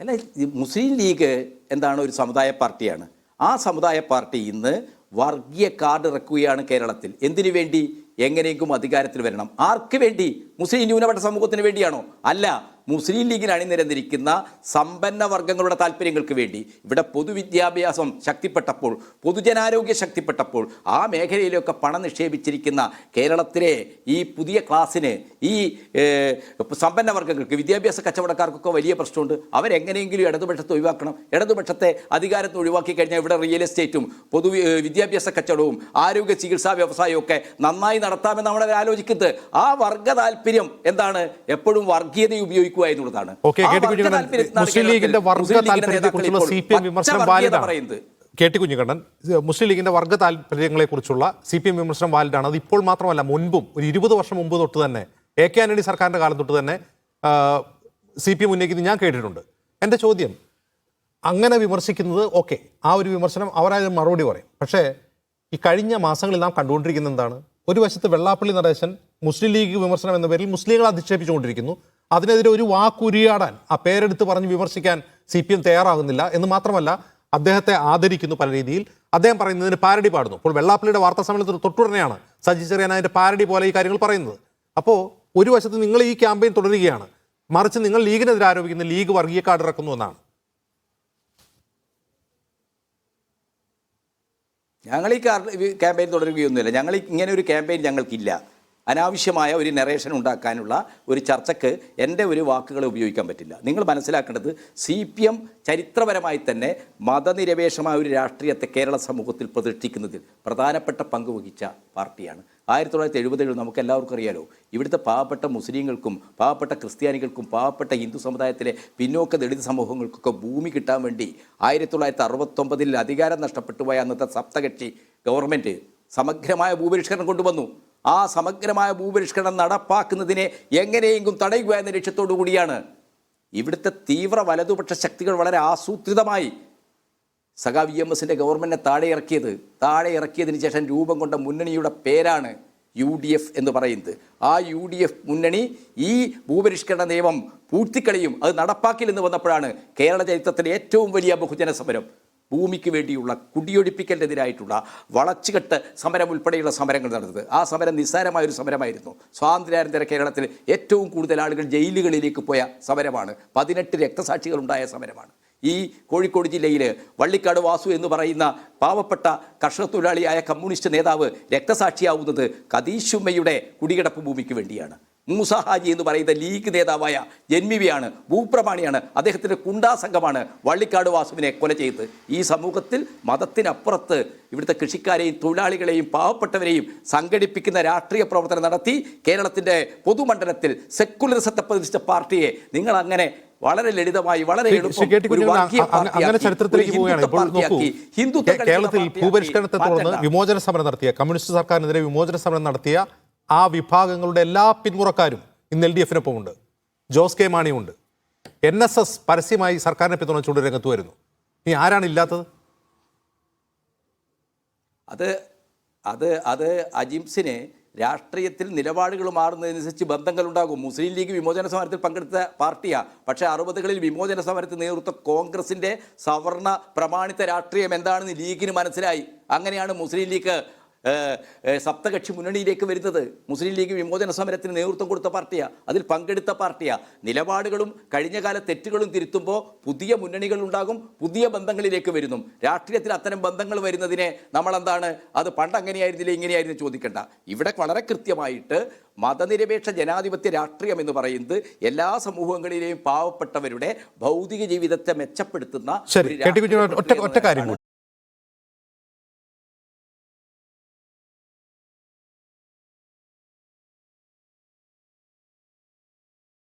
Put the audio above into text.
അല്ല, മുസ്ലിം ലീഗ് എന്താണ് ഒരു സമുദായ പാർട്ടിയാണ്. ആ സമുദായ പാർട്ടി ഇന്ന് വർഗീയ കാർഡ് ഇറക്കുകയാണ് കേരളത്തിൽ. എന്തിനു വേണ്ടി? എങ്ങനെയെങ്കിലും അധികാരത്തിൽ വരണം. ആർക്ക് വേണ്ടി? മുസ്ലിം ന്യൂനപക്ഷ സമൂഹത്തിന് വേണ്ടിയാണോ? അല്ല, മുസ്ലിം ലീഗിൽ അണിനിരന്നിരിക്കുന്ന സമ്പന്ന വർഗ്ഗങ്ങളുടെ താല്പര്യങ്ങൾക്ക് വേണ്ടി. ഇവിടെ പൊതുവിദ്യാഭ്യാസം ശക്തിപ്പെട്ടപ്പോൾ, പൊതുജനാരോഗ്യം ശക്തിപ്പെട്ടപ്പോൾ, ആ മേഖലയിലൊക്കെ പണം നിക്ഷേപിച്ചിരിക്കുന്ന കേരളത്തിലെ ഈ പുതിയ ക്ലാസ്സിന്, ഈ സമ്പന്ന വർഗ്ഗങ്ങൾക്ക്, വിദ്യാഭ്യാസ കച്ചവടക്കാർക്കൊക്കെ വലിയ പ്രശ്നമുണ്ട്. അവരെങ്ങനെയെങ്കിലും ഇടതുപക്ഷത്തെ ഒഴിവാക്കണം. ഇടതുപക്ഷത്തെ അധികാരത്തെ ഒഴിവാക്കി കഴിഞ്ഞാൽ ഇവിടെ റിയൽ എസ്റ്റേറ്റും പൊതു വിദ്യാഭ്യാസ കച്ചവടവും ആരോഗ്യ ചികിത്സാ വ്യവസായവും ഒക്കെ നന്നായി നടത്താമെന്ന് നമ്മൾ ആലോചിക്കുന്നത്. ആ വർഗ താല്പര്യം എന്താണ്? എപ്പോഴും വർഗീയത ഉപയോഗിക്കുക എന്നുള്ളതാണ്. മുസ്ലിം ലീഗിന്റെ വർഗ താല്പര്യത്തെക്കുറിച്ചുള്ള CPM വിമർശനം വാലിഡാണ്. കെ.ടി. കുഞ്ഞിക്കണ്ണൻ, മുസ്ലിം ലീഗിന്റെ വർഗ താല്പര്യങ്ങളെക്കുറിച്ചുള്ള CPM വിമർശനം വാലിഡാണ്. അത് ഇപ്പോൾ മാത്രമല്ല, മുൻപും ഒരു 20 വർഷം മുമ്പ് തൊട്ട് തന്നെ, AK ആന്റണി സർക്കാരിന്റെ കാലം തൊട്ട് തന്നെ CPM ഉന്നയിക്കുന്നത് ഞാൻ കേട്ടിട്ടുണ്ട്. എൻ്റെ ചോദ്യം, അങ്ങനെ വിമർശിക്കുന്നത് ഓക്കെ, ആ ഒരു വിമർശനം അവരായത് മറുപടി പറയും. പക്ഷേ ഈ കഴിഞ്ഞ മാസങ്ങളിൽ നാം കണ്ടുകൊണ്ടിരിക്കുന്നത് എന്താണ്? ഒരു വശത്ത് വെള്ളാപ്പള്ളി നടേശൻ മുസ്ലിം ലീഗ് വിമർശനം എന്ന പേരിൽ മുസ്ലിങ്ങളെ അധിക്ഷേപിച്ചുകൊണ്ടിരിക്കുന്നു. അതിനെതിരെ ഒരു വാക്കുരിയാടാൻ, ആ പേരെടുത്ത് പറഞ്ഞ് വിമർശിക്കാൻ CPM തയ്യാറാകുന്നില്ല. എന്ന് മാത്രമല്ല, അദ്ദേഹത്തെ ആദരിക്കുന്നു പല രീതിയിൽ. അദ്ദേഹം പറയുന്നതിന് പാരഡി പാടുന്നു. ഇപ്പോൾ വെള്ളാപ്പള്ളിയുടെ വാർത്താ സമ്മേളനത്തിൽ തൊട്ടുടനെയാണ് സജി ചെറിയാൻ അതിൻ്റെ പാരഡി പോലെ ഈ കാര്യങ്ങൾ പറയുന്നത്. അപ്പോൾ ഒരു വശത്ത് നിങ്ങൾ ഈ ക്യാമ്പയിൻ തുടരുകയാണ്, മറിച്ച് നിങ്ങൾ ലീഗിനെതിരെ ആരോപിക്കുന്ന ലീഗ് വർഗീയ കാർഡ് ഇറക്കുന്നു എന്നാണ്. ഞങ്ങൾ ഈ ക്യാമ്പയിൻ തുടരുകയൊന്നുമില്ല. ഞങ്ങൾ ഇങ്ങനെ ഒരു ക്യാമ്പയിൻ ഞങ്ങൾക്കില്ല. അനാവശ്യമായ ഒരു നറേഷൻ ഉണ്ടാക്കാനുള്ള ഒരു ചർച്ചയ്ക്ക് എൻ്റെ ഒരു വാക്കുകൾ ഉപയോഗിക്കാൻ പറ്റില്ല. നിങ്ങൾ മനസ്സിലാക്കേണ്ടത്, CPM ചരിത്രപരമായി തന്നെ മതനിരപേക്ഷമായ ഒരു രാഷ്ട്രീയത്തെ കേരള സമൂഹത്തിൽ പ്രതിഷ്ഠിക്കുന്നതിൽ പ്രധാനപ്പെട്ട പങ്ക് വഹിച്ച പാർട്ടിയാണ്. 1977 നമുക്ക് എല്ലാവർക്കും അറിയാലോ, ഇവിടുത്തെ പാവപ്പെട്ട മുസ്ലിങ്ങൾക്കും പാവപ്പെട്ട ക്രിസ്ത്യാനികൾക്കും പാവപ്പെട്ട ഹിന്ദു സമുദായത്തിലെ പിന്നോക്ക ദളിത് സമൂഹങ്ങൾക്കൊക്കെ ഭൂമി കിട്ടാൻ വേണ്ടി 1969 അധികാരം നഷ്ടപ്പെട്ടു പോയ അന്നത്തെ സപ്തകക്ഷി ഗവൺമെൻറ് സമഗ്രമായ ഭൂപരിഷ്കരണം കൊണ്ടുവന്നു. ആ സമഗ്രമായ ഭൂപരിഷ്കരണം നടപ്പാക്കുന്നതിനെ എങ്ങനെയെങ്കിലും തടയുക എന്ന ലക്ഷ്യത്തോടു കൂടിയാണ് ഇവിടുത്തെ തീവ്ര വലതുപക്ഷ ശക്തികൾ വളരെ ആസൂത്രിതമായി സഖാവ് EMSന്റെ ഗവൺമെൻറ്റിനെ താഴെ ഇറക്കിയതിന് ശേഷം രൂപം കൊണ്ട മുന്നണിയുടെ പേരാണ് UDF എന്ന് പറയുന്നത്. ആ UDF മുന്നണി ഈ ഭൂപരിഷ്കരണ നിയമം പൂഴ്ത്തിക്കളിയും അത് നടപ്പാക്കില്ലെന്ന് വന്നപ്പോഴാണ് കേരള ചരിത്രത്തിലെ ഏറ്റവും വലിയ ബഹുജന സമരം, ഭൂമിക്ക് വേണ്ടിയുള്ള കുടിയൊഴിപ്പിക്കലിനെതിരായിട്ടുള്ള വളച്ചുകെട്ട് സമരം ഉൾപ്പെടെയുള്ള സമരങ്ങൾ നടന്നത്. ആ സമരം നിസ്സാരമായൊരു സമരമായിരുന്നു. സ്വാതന്ത്ര്യാനന്തര കേരളത്തിൽ ഏറ്റവും കൂടുതൽ ആളുകൾ ജയിലുകളിലേക്ക് പോയ സമരമാണ്. 18 രക്തസാക്ഷികളുണ്ടായ സമരമാണ്. ഈ കോഴിക്കോട് ജില്ലയിൽ വള്ളിക്കാട് വാസു എന്ന് പറയുന്ന പാവപ്പെട്ട കർഷകത്തൊഴിലാളിയായ കമ്മ്യൂണിസ്റ്റ് നേതാവ് രക്തസാക്ഷിയാവുന്നത് കദീശുമ്മയുടെ കുടികിടപ്പ് ഭൂമിക്ക് വേണ്ടിയാണ്. മൂസ ഹാജി എന്ന് പറയുന്ന ലീഗ് നേതാവായ ജന്മിവിയാണ്, ഭൂപ്രമാണിയാണ്, അദ്ദേഹത്തിൻ്റെ കുണ്ടാ സംഘമാണ് വള്ളിക്കാട് വാസുവിനെ കൊല ചെയ്തത്. ഈ സമൂഹത്തിൽ മതത്തിനപ്പുറത്ത് ഇവിടുത്തെ കൃഷിക്കാരെയും തൊഴിലാളികളെയും പാവപ്പെട്ടവരെയും സംഘടിപ്പിക്കുന്ന രാഷ്ട്രീയ പ്രവർത്തനം നടത്തി കേരളത്തിൻ്റെ പൊതുമണ്ഡലത്തിൽ സെക്കുലറിസത്തെ പ്രതിഷ്ഠിച്ച പാർട്ടിയെ നിങ്ങൾ അങ്ങനെ വളരെ ലളിതമായി, വളരെ അങ്ങനെ ചരിത്രത്തിലേക്ക് പോവുകയാണ്. ഇപ്പോൾ നോക്കൂ, കേരളത്തിൽ ഭൂപരിഷ്കരണത്തെ തുടർന്ന് വിമോചന സമരം നടത്തിയ, കമ്മ്യൂണിസ്റ്റ് സർക്കാരിനെതിരെ വിമോചന സമരം നടത്തിയ ആ വിഭാഗങ്ങളുടെ എല്ലാ പിന്മുറക്കാരും ഇന്ന് LDFനൊപ്പം ഉണ്ട്. ജോസ് കെ മാണിയുണ്ട്. NSS പരസ്യമായി സർക്കാരിനെ പിന്തുണച്ചുകൊണ്ട് രംഗത്ത് വരുന്നു. ഇനി ആരാണ് ഇല്ലാത്തത്? അത് അജിംസിന് രാഷ്ട്രീയത്തിൽ നിലപാടുകൾ മാറുന്നതനുസരിച്ച് ബന്ധങ്ങളുണ്ടാകും. മുസ്ലിം ലീഗ് വിമോചന സമരത്തിൽ പങ്കെടുത്ത പാർട്ടിയാണ്. പക്ഷേ 60കളിൽ വിമോചന സമരത്തിൽ നേതൃത്വ കോൺഗ്രസിൻ്റെ സവർണ പ്രമാണിത രാഷ്ട്രീയം എന്താണെന്ന് ലീഗിന് മനസ്സിലായി. അങ്ങനെയാണ് മുസ്ലിം ലീഗ് സപ്തകക്ഷി മുന്നണിയിലേക്ക് വരുന്നത്. മുസ്ലിം ലീഗ് വിമോചന സമരത്തിന് നേതൃത്വം കൊടുത്ത പാർട്ടിയാണ്, അതിൽ പങ്കെടുത്ത പാർട്ടിയാണ്. നിലപാടുകളും കഴിഞ്ഞകാല തെറ്റുകളും തിരുത്തുമ്പോൾ പുതിയ മുന്നണികൾ ഉണ്ടാകും, പുതിയ ബന്ധങ്ങളിലേക്ക് വരുന്നു. രാഷ്ട്രീയത്തിൽ അത്തരം ബന്ധങ്ങൾ വരുന്നതിനെ നമ്മളെന്താണ്, അത് പണ്ട് അങ്ങനെയായിരുന്നില്ല ഇങ്ങനെയായിരുന്നു ചോദിക്കേണ്ട. ഇവിടെ വളരെ കൃത്യമായിട്ട് മതനിരപേക്ഷ ജനാധിപത്യ രാഷ്ട്രീയം എന്ന് പറയുന്നത് എല്ലാ സമൂഹങ്ങളിലെയും പാവപ്പെട്ടവരുടെ ഭൗതിക ജീവിതത്തെ മെച്ചപ്പെടുത്തുന്ന ഒറ്റ കാര്യം കൂടി